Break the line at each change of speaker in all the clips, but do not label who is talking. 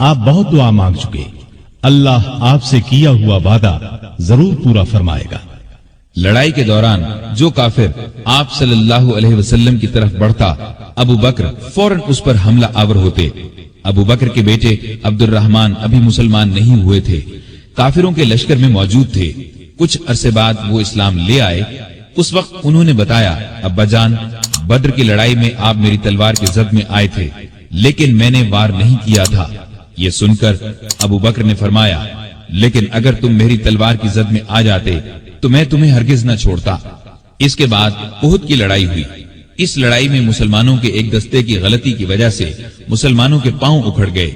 آپ بہت دعا مانگ چکے، اللہ آپ سے کیا ہوا وعدہ ضرور پورا فرمائے گا۔
لڑائی کے دوران جو کافر آپ صلی اللہ علیہ وسلم کی طرف بڑھتا، ابو بکر فوراً اس پر حملہ آور ہوتے۔ ابو بکر کے بیٹے عبد الرحمن ابھی مسلمان نہیں ہوئے تھے، کافروں کے لشکر میں موجود تھے۔ کچھ عرصے بعد وہ اسلام لے آئے۔ اس وقت انہوں نے بتایا، ابا جان، بدر کی لڑائی میں آپ میری تلوار کے زد میں آئے تھے، لیکن میں نے وار نہیں کیا تھا۔ یہ سن کر ابو بکر نے فرمایا، لیکن اگر تم میری تلوار کی زد میں آ جاتے تو میں تمہیں ہرگز نہ چھوڑتا۔ اس کے بعد احد کی لڑائی ہوئی۔ اس لڑائی میں مسلمانوں کے ایک دستے کی غلطی کی وجہ سے مسلمانوں کے پاؤں اکھڑ گئے۔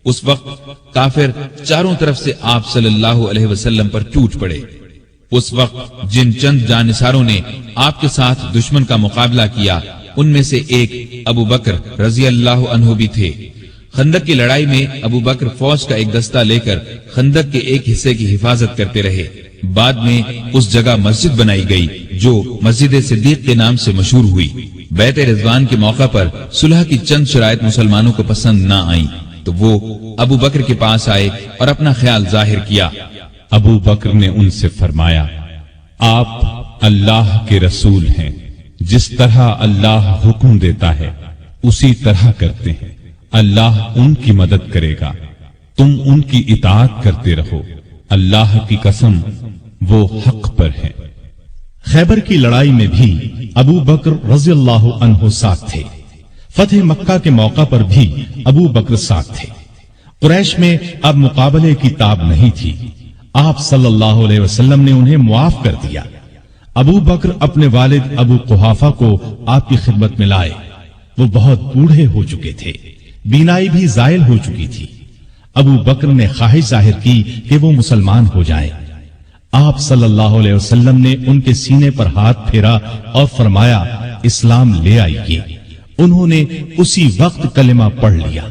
اس وقت کافر چاروں طرف سے آپ صلی اللہ علیہ وسلم پر ٹوٹ پڑے۔ اس وقت جن چند جانثاروں نے آپ کے ساتھ دشمن کا مقابلہ کیا، ان میں سے ایک ابو بکر رضی اللہ عنہ بھی تھے۔ خندق کی لڑائی میں ابو بکر فوج کا ایک دستہ لے کر خندق کے ایک حصے کی حفاظت کرتے رہے۔ بعد میں اس جگہ مسجد بنائی گئی جو مسجد صدیق کے نام سے مشہور ہوئی۔ بیعت رضوان کے موقع پر صلح کی چند شرائط مسلمانوں کو پسند نہ آئیں تو وہ ابو بکر کے پاس آئے اور اپنا خیال ظاہر کیا۔
ابو بکر نے ان سے فرمایا، آپ اللہ کے رسول ہیں، جس طرح اللہ حکم دیتا ہے اسی طرح کرتے ہیں، اللہ ان کی مدد کرے گا، تم ان کی اطاعت کرتے رہو، اللہ کی قسم وہ حق پر ہے۔
خیبر کی لڑائی میں بھی ابو بکر رضی اللہ عنہ ساتھ تھے۔ فتح مکہ کے موقع پر بھی ابو بکر ساتھ تھے۔ قریش میں اب مقابلے کی تاب نہیں تھی۔ آپ صلی اللہ علیہ وسلم نے انہیں معاف کر دیا۔ ابو بکر اپنے والد ابو قحافہ کو آپ کی خدمت میں لائے۔ وہ بہت بوڑھے ہو چکے تھے، بینائی بھی زائل ہو چکی تھی۔ ابو بکر نے خواہش ظاہر کی کہ وہ مسلمان ہو جائیں۔ آپ صلی اللہ علیہ وسلم نے ان کے سینے پر ہاتھ پھیرا اور فرمایا، اسلام لے آئیے۔ انہوں نے اسی وقت کلمہ پڑھ لیا۔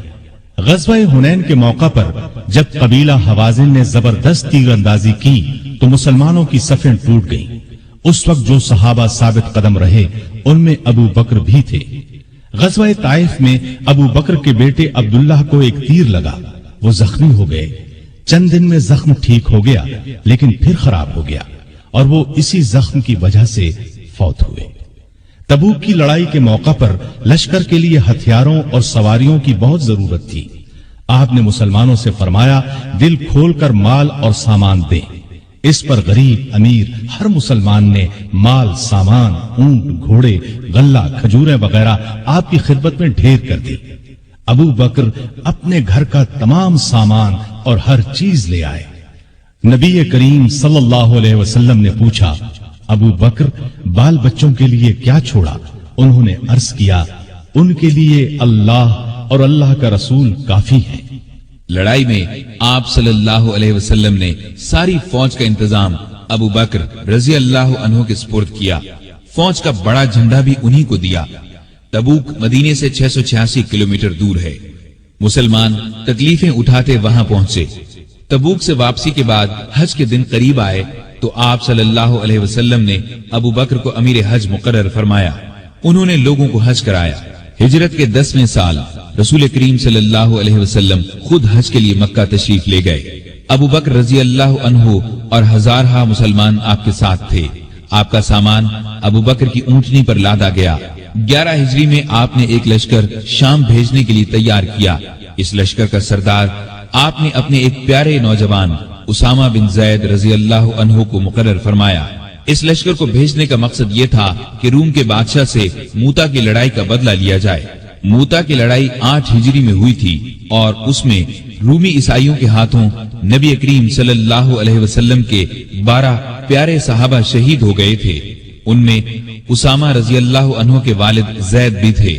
غزوہ حنین کے موقع پر جب قبیلہ حوازن نے زبردست تیر اندازی کی تو مسلمانوں کی صفیں ٹوٹ گئیں۔ اس وقت جو صحابہ ثابت قدم رہے ان میں ابو بکر بھی تھے۔ غزوہ طائف میں ابو بکر کے بیٹے عبداللہ کو ایک تیر لگا، وہ زخمی ہو گئے۔ چند دن میں زخم ٹھیک ہو گیا لیکن پھر خراب ہو گیا اور وہ اسی زخم کی وجہ سے فوت ہوئے۔ تبوک کی لڑائی کے موقع پر لشکر کے لیے ہتھیاروں اور سواریوں کی بہت ضرورت تھی۔ آپ نے مسلمانوں سے فرمایا، دل کھول کر مال اور سامان دیں۔ اس پر غریب امیر ہر مسلمان نے مال، سامان، اونٹ، گھوڑے، غلہ، کھجوریں وغیرہ آپ کی خدمت میں ڈھیر کر دی۔ ابو بکر اپنے گھر کا تمام سامان اور ہر چیز لے آئے۔ نبی کریم صلی اللہ علیہ وسلم نے پوچھا، ابو بکر بال بچوں کے لیے کیا چھوڑا؟ انہوں نے عرض کیا، ان کے لیے اللہ اور اللہ کا رسول کافی ہیں۔
لڑائی میں آپ صلی اللہ علیہ وسلم نے ساری فوج کا انتظام ابو بکر رضی اللہ عنہ کے سپرد کیا۔ فوج کا بڑا جھنڈا بھی انہی کو دیا۔ تبوک مدینے سے 686 کلومیٹر دور ہے۔ مسلمان تکلیفیں اٹھاتے وہاں پہنچے۔ تبوک سے واپسی کے بعد حج کے دن قریب آئے تو آپ صلی اللہ علیہ وسلم نے ابو بکر کو امیر حج مقرر فرمایا۔ انہوں نے لوگوں کو حج کرایا۔ ہجرت کے 10ویں سال رسول کریم صلی اللہ علیہ وسلم خود حج کے لیے مکہ تشریف لے گئے۔ ابو بکر رضی اللہ عنہ اور ہزارہا مسلمان آپ کے ساتھ تھے۔ آپ کا سامان ابو بکر کی اونٹنی پر لادا گیا۔ 11 ہجری میں آپ نے ایک لشکر شام بھیجنے کے لیے تیار کیا۔ اس لشکر کا سردار آپ نے اپنے ایک پیارے نوجوان اسامہ بن زید رضی اللہ عنہ کو مقرر فرمایا۔ اس لشکر کو بھیجنے کا مقصد یہ تھا کہ روم کے بادشاہ سے موتا کی لڑائی کا بدلہ لیا جائے۔ موتا کی لڑائی 8 ہجری میں ہوئی تھی اور اس میں رومی عیسائیوں کے ہاتھوں نبی کریم صلی اللہ علیہ وسلم کے 12 پیارے صحابہ شہید ہو گئے تھے۔ ان میں اسامہ رضی اللہ عنہ کے والد زید بھی تھے۔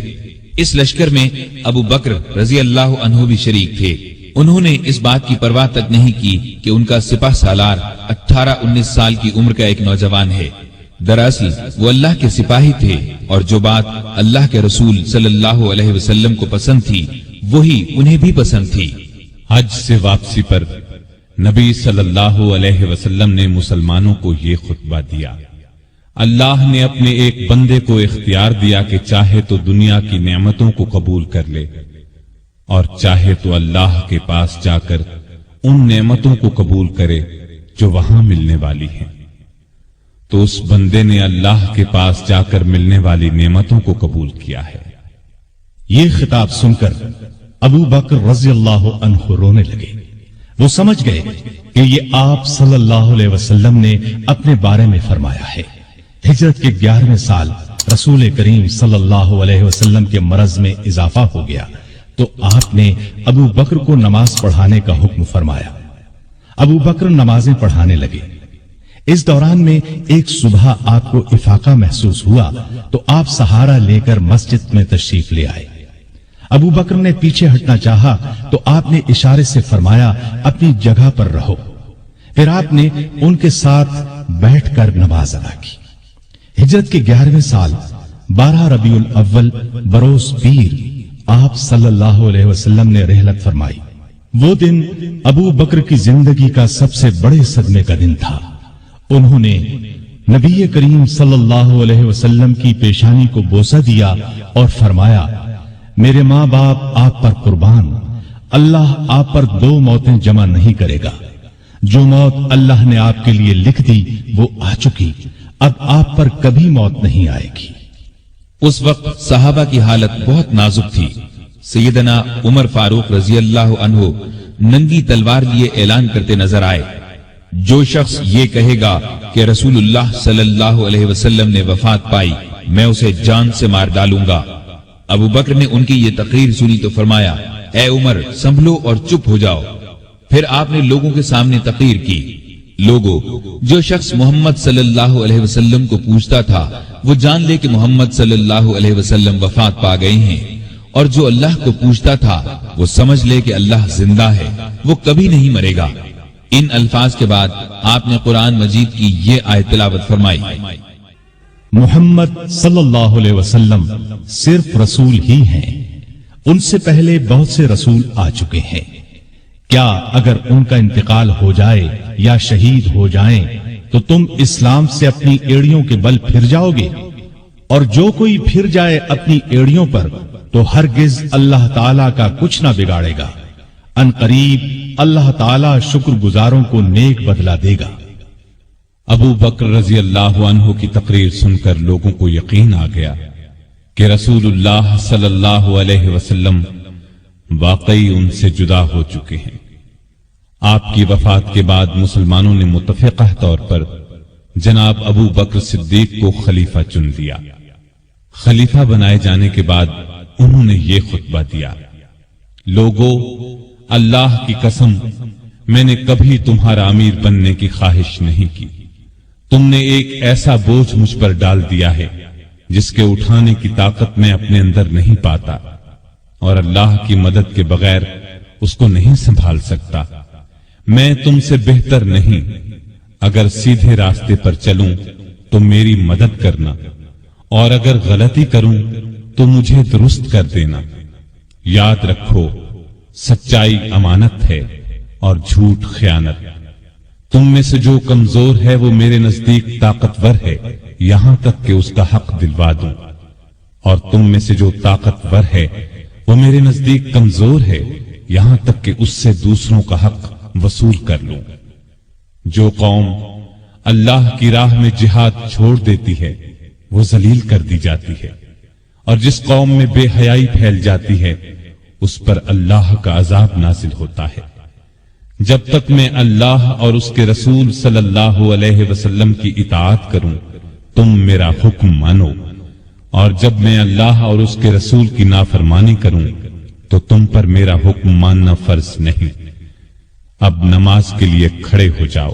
اس لشکر میں ابو بکر رضی اللہ عنہ بھی شریک تھے۔ انہوں نے اس بات کی پرواہ تک نہیں کی کہ ان کا سپہ سالار 18-19 سال کی عمر کا ایک نوجوان ہے۔ دراصل وہ اللہ کے سپاہی تھے اور جو بات اللہ کے رسول صلی اللہ علیہ وسلم کو پسند تھی وہی انہیں بھی پسند تھی۔
حج سے واپسی پر نبی صلی اللہ علیہ وسلم نے مسلمانوں کو یہ خطبہ دیا، اللہ نے اپنے ایک بندے کو اختیار دیا کہ چاہے تو دنیا کی نعمتوں کو قبول کر لے اور چاہے تو اللہ کے پاس جاکر ان نعمتوں کو قبول کرے جو وہاں ملنے والی ہیں، تو اس بندے نے اللہ کے پاس جا کر ملنے والی نعمتوں کو قبول کیا ہے۔
یہ خطاب سن کر ابو بکر رضی اللہ عنہ رونے لگے۔ وہ سمجھ گئے کہ یہ آپ صلی اللہ علیہ وسلم نے اپنے بارے میں فرمایا ہے۔ ہجرت کے 11ویں سال رسول کریم صلی اللہ علیہ وسلم کے مرض میں اضافہ ہو گیا تو آپ نے ابو بکر کو نماز پڑھانے کا حکم فرمایا۔ ابو بکر نمازیں پڑھانے لگے۔ اس دوران میں ایک صبح آپ کو افاقہ محسوس ہوا تو آپ سہارا لے کر مسجد میں تشریف لے آئے۔ ابو بکر نے پیچھے ہٹنا چاہا تو آپ نے اشارے سے فرمایا اپنی جگہ پر رہو۔ پھر آپ نے ان کے ساتھ بیٹھ کر نماز ادا کی۔ ہجرت کے 11ویں سال 12 ربیع الاول بروز پیر آپ صلی اللہ علیہ وسلم نے رحلت فرمائی۔ وہ دن ابو بکر کی زندگی کا سب سے بڑے صدمے کا دن تھا۔ انہوں نے نبی کریم صلی اللہ علیہ وسلم کی پیشانی کو بوسہ دیا اور فرمایا، میرے ماں باپ آپ پر قربان، اللہ آپ پر 2 موتیں جمع نہیں کرے گا۔ جو موت اللہ نے آپ کے لیے لکھ دی وہ آ چکی، اب آپ پر کبھی موت نہیں آئے گی۔
اس وقت صحابہ کی حالت بہت نازک تھی۔ سیدنا عمر فاروق رضی اللہ عنہ ننگی تلوار لیے اعلان کرتے نظر آئے، جو شخص یہ کہے گا کہ رسول اللہ صلی اللہ علیہ وسلم نے وفات پائی، میں اسے جان سے مار ڈالوں گا۔ ابو بکر نے ان کی یہ تقریر سنی تو فرمایا، اے عمر سنبھلو اور چپ ہو جاؤ۔ پھر آپ نے لوگوں کے سامنے تقریر کی، لوگوں، جو شخص محمد صلی اللہ علیہ وسلم کو پوچھتا تھا وہ جان لے کہ محمد صلی اللہ علیہ وسلم وفات پا گئے ہیں، اور جو اللہ کو پوچھتا تھا وہ سمجھ لے کہ اللہ زندہ ہے، وہ کبھی نہیں مرے گا۔ ان الفاظ کے بعد آپ نے قرآن مجید کی یہ آیت تلاوت فرمائی،
محمد صلی اللہ علیہ وسلم صرف رسول ہی ہیں، ان سے پہلے بہت سے رسول آ چکے ہیں۔ کیا اگر ان کا انتقال ہو جائے یا شہید ہو جائیں تو تم اسلام سے اپنی ایڑیوں کے بل پھر جاؤ گے؟ اور جو کوئی پھر جائے اپنی ایڑیوں پر تو ہرگز اللہ تعالیٰ کا کچھ نہ بگاڑے گا۔ ان قریب اللہ تعالیٰ شکر گزاروں کو نیک بدلہ دے گا۔
ابو بکر رضی اللہ عنہ کی تقریر سن کر لوگوں کو یقین آ گیا کہ رسول اللہ صلی اللہ علیہ وسلم واقعی ان سے جدا ہو چکے ہیں۔ آپ کی وفات کے بعد مسلمانوں نے متفقہ طور پر جناب ابو بکر صدیق کو خلیفہ چن لیا۔ خلیفہ بنائے جانے کے بعد انہوں نے یہ خطبہ دیا، لوگو، اللہ کی قسم میں نے کبھی تمہارا امیر بننے کی خواہش نہیں کی۔ تم نے ایک ایسا بوجھ مجھ پر ڈال دیا ہے جس کے اٹھانے کی طاقت میں اپنے اندر نہیں پاتا، اور اللہ کی مدد کے بغیر اس کو نہیں سنبھال سکتا۔ میں تم سے بہتر نہیں، اگر سیدھے راستے پر چلوں تو میری مدد کرنا، اور اگر غلطی کروں تو مجھے درست کر دینا۔ یاد رکھو، سچائی امانت ہے اور جھوٹ خیانت۔ تم میں سے جو کمزور ہے وہ میرے نزدیک طاقتور ہے، یہاں تک کہ اس کا حق دلوا دوں، اور تم میں سے جو طاقتور ہے وہ میرے نزدیک کمزور ہے، یہاں تک کہ اس سے دوسروں کا حق وصول کر لوں۔ جو قوم اللہ کی راہ میں جہاد چھوڑ دیتی ہے وہ ذلیل کر دی جاتی ہے، اور جس قوم میں بے حیائی پھیل جاتی ہے اس پر اللہ کا عذاب نازل ہوتا ہے۔ جب تک میں اللہ اور اس کے رسول صلی اللہ علیہ وسلم کی اطاعت کروں تم میرا حکم مانو، اور جب میں اللہ اور اس کے رسول کی نافرمانی کروں تو تم پر میرا حکم ماننا فرض نہیں۔ اب نماز کے لیے کھڑے ہو جاؤ،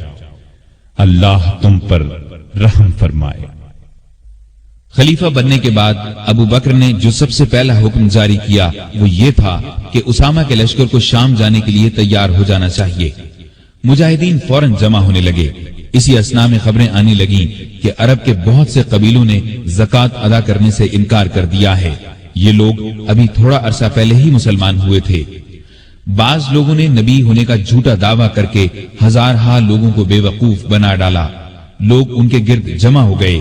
اللہ تم پر رحم فرمائے۔
خلیفہ بننے کے بعد ابو بکر نے جو سب سے پہلا حکم جاری کیا وہ یہ تھا کہ اسامہ کے لشکر کو شام جانے کے لیے تیار ہو جانا چاہیے۔ مجاہدین فوراً جمع ہونے لگے۔ اسی اثنا میں خبریں آنے لگیں کہ عرب کے بہت سے قبیلوں نے زکوٰۃ ادا کرنے سے انکار کر دیا ہے۔ یہ لوگ ابھی تھوڑا عرصہ پہلے ہی مسلمان ہوئے تھے۔ بعض لوگوں نے نبی ہونے کا جھوٹا دعویٰ کر کے ہزارہا لوگوں کو بے وقوف بنا ڈالا۔ لوگ ان کے گرد جمع ہو گئے۔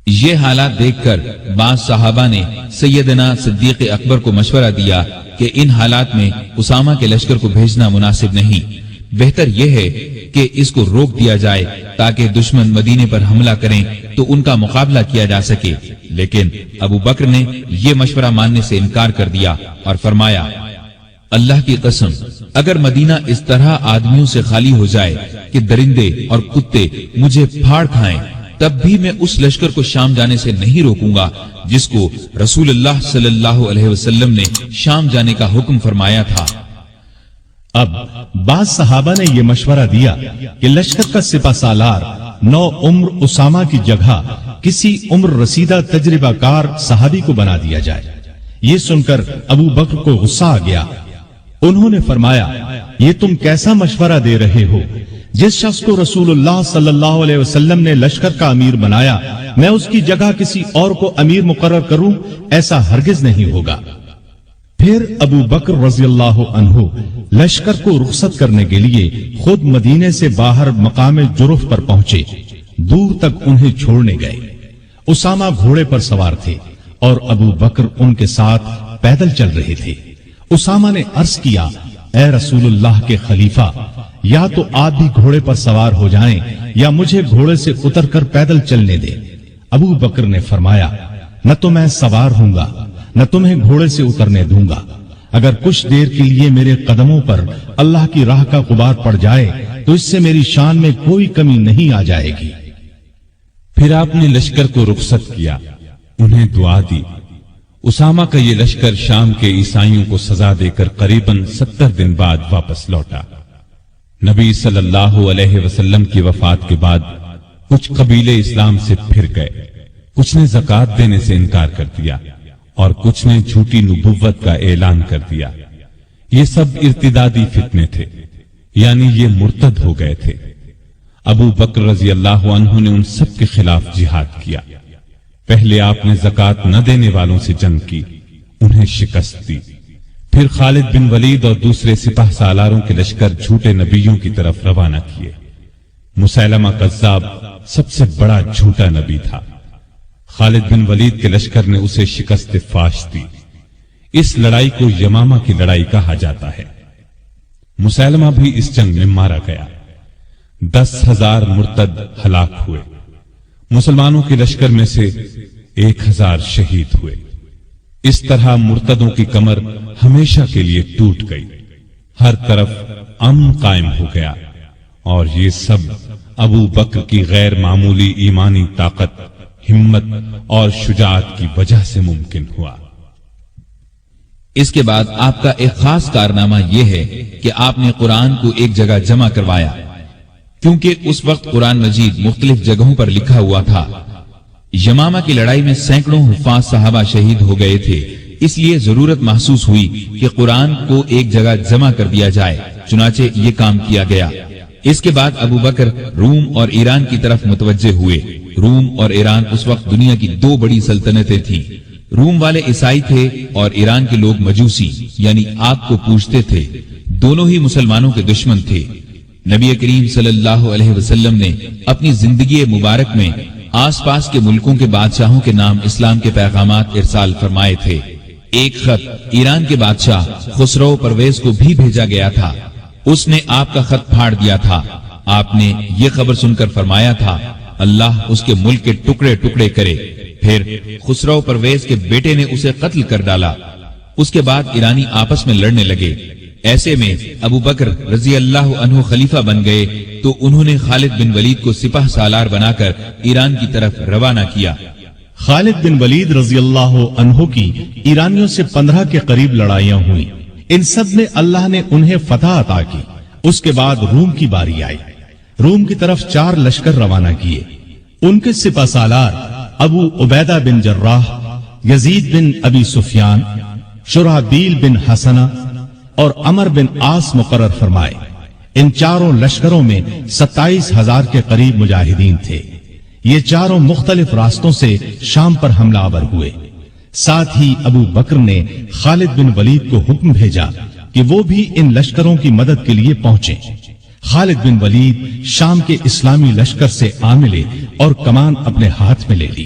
یہ حالات دیکھ کر بعض صحابہ نے سیدنا صدیق اکبر کو مشورہ دیا کہ ان حالات میں اسامہ کے لشکر کو بھیجنا مناسب نہیں، بہتر یہ ہے کہ اس کو روک دیا جائے تاکہ دشمن مدینے پر حملہ کریں تو ان کا مقابلہ کیا جا سکے۔ لیکن ابو بکر نے یہ مشورہ ماننے سے انکار کر دیا اور فرمایا، اللہ کی قسم، اگر مدینہ اس طرح آدمیوں سے خالی ہو جائے کہ درندے اور کتے مجھے پھاڑ کھائیں، تب بھی میں اس لشکر کو شام جانے سے نہیں روکوں گا جس کو رسول اللہ صلی اللہ علیہ وسلم نے شام جانے کا حکم فرمایا تھا۔
اب بعض صحابہ نے یہ مشورہ دیا کہ لشکر کا سپہ سالار نو عمر اسامہ کی جگہ کسی عمر رسیدہ تجربہ کار صحابی کو بنا دیا جائے۔ یہ سن کر ابو بکر کو غصہ آ گیا۔ انہوں نے فرمایا، یہ تم کیسا مشورہ دے رہے ہو؟ جس شخص کو رسول اللہ صلی اللہ علیہ وسلم نے لشکر کا امیر بنایا، میں اس کی جگہ کسی اور کو امیر مقرر کروں، ایسا ہرگز نہیں ہوگا۔ پھر ابو بکر رضی اللہ عنہ لشکر کو رخصت کرنے کے لیے خود مدینے سے باہر مقام جرف پر پہنچے، دور تک انہیں چھوڑنے گئے۔ اسامہ گھوڑے پر سوار تھے اور ابو بکر ان کے ساتھ پیدل چل رہے تھے۔ اسامہ نے عرض کیا، اے رسول اللہ کے خلیفہ، یا تو آپ بھی گھوڑے پر سوار ہو جائیں یا مجھے گھوڑے سے اتر کر پیدل چلنے دیں۔ ابو بکر نے فرمایا، نہ تو میں سوار ہوں گا نہ تمہیں گھوڑے سے اترنے دوں گا۔ اگر کچھ دیر کے لیے میرے قدموں پر اللہ کی راہ کا غبار پڑ جائے تو اس سے میری شان میں کوئی کمی نہیں آ جائے گی۔
پھر آپ نے لشکر کو رخصت کیا، انہیں دعا دی۔ اسامہ کا یہ لشکر شام کے عیسائیوں کو سزا دے کر قریباً 70 دن بعد واپس لوٹا۔ نبی صلی اللہ علیہ وسلم کی وفات کے بعد کچھ قبیلے اسلام سے پھر گئے، کچھ نے زکوٰۃ دینے سے انکار کر دیا اور کچھ نے جھوٹی نبوت کا اعلان کر دیا۔ یہ سب ارتدادی فتنے تھے، یعنی یہ مرتد ہو گئے تھے۔ ابو بکر رضی اللہ عنہ نے ان سب کے خلاف جہاد کیا۔ پہلے آپ نے زکوٰۃ نہ دینے والوں سے جنگ کی، انہیں شکست دی۔ پھر خالد بن ولید اور دوسرے سپہ سالاروں کے لشکر جھوٹے نبیوں کی طرف روانہ کیے۔ مسیلمہ کذاب سب سے بڑا جھوٹا نبی تھا۔ خالد بن ولید کے لشکر نے اسے شکست فاش دی۔ اس لڑائی کو یمامہ کی لڑائی کہا جاتا ہے۔ مسیلمہ بھی اس جنگ میں مارا گیا۔ 10,000 مرتد ہلاک ہوئے۔ مسلمانوں کے لشکر میں سے 1,000 شہید ہوئے۔ اس طرح مرتدوں کی کمر ہمیشہ کے لیے ٹوٹ گئی، ہر طرف امن قائم ہو گیا، اور یہ سب ابو بکر کی غیر معمولی ایمانی طاقت، ہمت اور شجاعت کی وجہ سے ممکن ہوا۔
اس کے بعد آپ کا ایک خاص کارنامہ یہ ہے کہ آپ نے قرآن کو ایک جگہ جمع کروایا، کیونکہ اس وقت قرآن مجید مختلف جگہوں پر لکھا ہوا تھا۔ یمامہ کی لڑائی میں سینکڑوں حفاظ صحابہ شہید ہو گئے تھے، اس لیے ضرورت محسوس ہوئی کہ قرآن کو ایک جگہ جمع کر دیا جائے، چنانچہ یہ کام کیا گیا۔ اس کے بعد ابو بکر روم اور ایران کی طرف متوجہ ہوئے۔ روم اور ایران اس وقت دنیا کی 2 بڑی سلطنتیں تھیں۔ روم والے عیسائی تھے اور ایران کے لوگ مجوسی یعنی آگ کو پوجتے تھے۔ دونوں ہی مسلمانوں کے دشمن تھے۔ نبی کریم صلی اللہ علیہ وسلم نے اپنی زندگی مبارک میں آس پاس کے ملکوں کے بادشاہوں کے نام اسلام کے پیغامات ارسال فرمائے تھے۔ ایک خط ایران کے بادشاہ خسرو پرویز کو بھی بھیجا گیا تھا۔ اس نے آپ کا خط پھاڑ دیا تھا۔ آپ نے یہ خبر سن کر فرمایا تھا، اللہ اس کے ملک کے ٹکڑے ٹکڑے کرے۔ پھر خسرو پرویز کے بیٹے نے اسے قتل کر ڈالا۔ اس کے بعد ایرانی آپس میں لڑنے لگے۔ ایسے میں ابو بکر رضی اللہ عنہ خلیفہ بن گئے تو انہوں نے خالد بن ولید کو سپہ سالار بنا کر ایران کی طرف روانہ کیا۔
خالد بن ولید رضی اللہ عنہ کی ایرانیوں سے 15 کے قریب لڑائیاں ہوئیں۔ ان سب میں اللہ نے انہیں فتح عطا کی۔ اس کے بعد روم کی باری آئی۔ روم کی طرف 4 لشکر روانہ کیے۔ ان کے سپہ سالار ابو عبیدہ بن جراح، یزید بن ابی سفیان، شرحبیل بن حسنہ اور عمر بن عاص مقرر فرمائے۔ ان 4 لشکروں میں 27,000 کے قریب مجاہدین تھے۔ یہ 4 مختلف راستوں سے شام پر حملہ آور ہوئے۔ ساتھ ہی ابو بکر نے خالد بن ولید کو حکم بھیجا کہ وہ بھی ان لشکروں کی مدد کے لیے پہنچے۔ خالد بن ولید شام کے اسلامی لشکر سے آ ملے اور کمان اپنے ہاتھ میں لے لی۔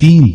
3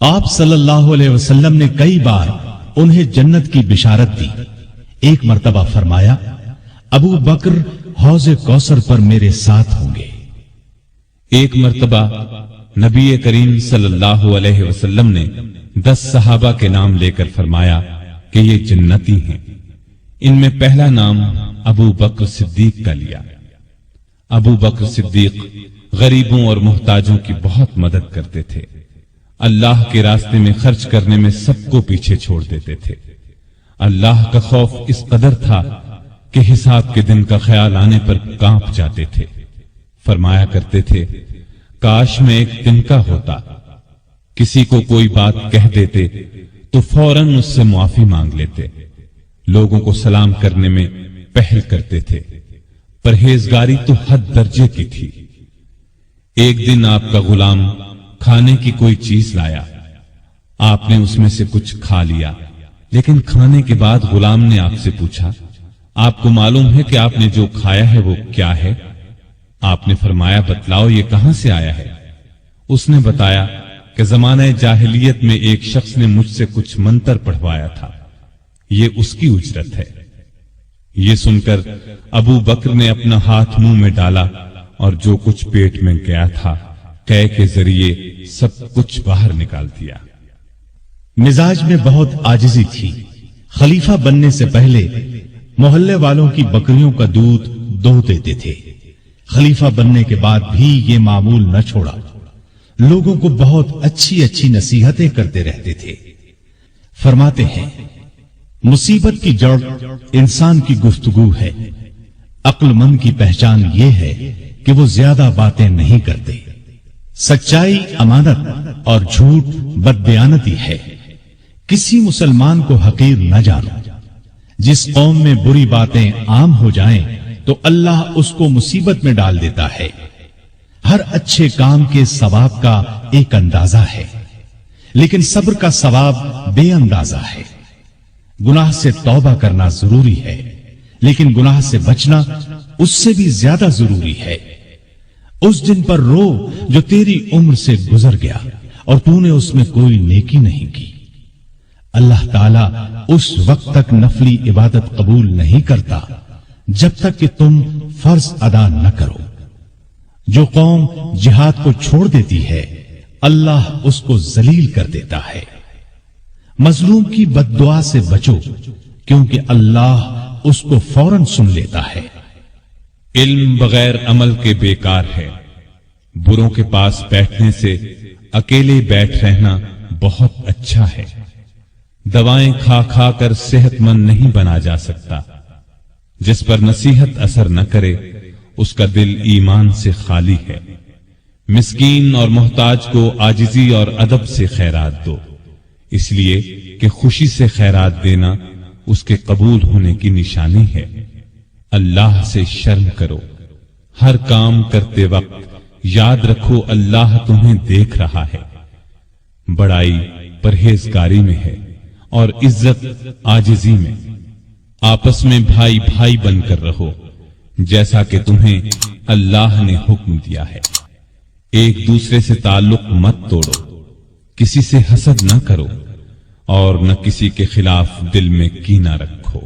آپ صلی اللہ علیہ وسلم نے کئی بار انہیں جنت کی بشارت دی. ایک مرتبہ فرمایا ابو بکر حوض کوثر پر میرے ساتھ ہوں گے.
ایک مرتبہ نبی کریم صلی اللہ علیہ وسلم نے 10 صحابہ کے نام لے کر فرمایا کہ یہ جنتی ہیں. ان میں پہلا نام ابو بکر صدیق کا لیا. ابو بکر صدیق غریبوں اور محتاجوں کی بہت مدد کرتے تھے. اللہ کے راستے میں خرچ کرنے میں سب کو پیچھے چھوڑ دیتے تھے. اللہ کا خوف اس قدر تھا کہ حساب کے دن کا خیال آنے پر کانپ جاتے تھے. فرمایا کرتے تھے کاش میں ایک تنکا ہوتا, کسی کو کوئی بات کہہ دیتے تو فوراً اس سے معافی مانگ لیتے. لوگوں کو سلام کرنے میں پہل کرتے تھے. پرہیزگاری تو حد درجے کی تھی. ایک دن آپ کا غلام کھانے کی کوئی چیز لایا. آپ نے اس میں سے کچھ کھا لیا, لیکن کھانے کے بعد غلام نے آپ سے پوچھا آپ کو معلوم ہے کہ آپ نے جو کھایا ہے وہ کیا ہے؟ آپ نے فرمایا بتلاؤ یہ کہاں سے آیا ہے؟ اس نے بتایا کہ زمانہ جاہلیت میں ایک شخص نے مجھ سے کچھ منتر پڑھوایا تھا, یہ اس کی اجرت ہے. یہ سن کر ابو بکر نے اپنا ہاتھ منہ میں ڈالا اور جو کچھ پیٹ میں گیا تھا قے کے ذریعے سب کچھ باہر نکال دیا.
مزاج میں بہت عاجزی تھی. خلیفہ بننے سے پہلے محلے والوں کی بکریوں کا دودھ دو دیتے تھے. خلیفہ بننے کے بعد بھی یہ معمول نہ چھوڑا. لوگوں کو بہت اچھی اچھی نصیحتیں کرتے رہتے تھے. فرماتے ہیں مصیبت کی جڑ انسان کی گفتگو ہے. عقل مند کی پہچان یہ ہے کہ وہ زیادہ باتیں نہیں کرتے. سچائی امانت اور جھوٹ بددیانتی ہے. کسی مسلمان کو حقیر نہ جانو. جس قوم میں بری باتیں عام ہو جائیں تو اللہ اس کو مصیبت میں ڈال دیتا ہے. ہر اچھے کام کے ثواب کا ایک اندازہ ہے, لیکن صبر کا ثواب بے اندازہ ہے. گناہ سے توبہ کرنا ضروری ہے, لیکن گناہ سے بچنا اس سے بھی زیادہ ضروری ہے. اس دن پر رو جو تیری عمر سے گزر گیا اور تو نے اس میں کوئی نیکی نہیں کی. اللہ تعالیٰ اس وقت تک نفلی عبادت قبول نہیں کرتا جب تک کہ تم فرض ادا نہ کرو. جو قوم جہاد کو چھوڑ دیتی ہے اللہ اس کو ذلیل کر دیتا ہے. مظلوم کی بد دعا سے بچو کیونکہ اللہ اس کو فوراً سن لیتا ہے.
علم بغیر عمل کے بیکار ہے. بروں کے پاس بیٹھنے سے اکیلے بیٹھ رہنا بہت اچھا ہے. دوائیں کھا کھا کر صحت مند نہیں بنا جا سکتا. جس پر نصیحت اثر نہ کرے اس کا دل ایمان سے خالی ہے. مسکین اور محتاج کو عاجزی اور ادب سے خیرات دو, اس لیے کہ خوشی سے خیرات دینا اس کے قبول ہونے کی نشانی ہے. اللہ سے شرم کرو. ہر کام کرتے وقت یاد رکھو اللہ تمہیں دیکھ رہا ہے. بڑائی پرہیزگاری میں ہے اور عزت عاجزی میں. آپس میں بھائی بھائی بن کر رہو جیسا کہ تمہیں اللہ نے حکم دیا ہے. ایک دوسرے سے تعلق مت توڑو, کسی سے حسد نہ کرو اور نہ کسی کے خلاف دل میں کینہ رکھو.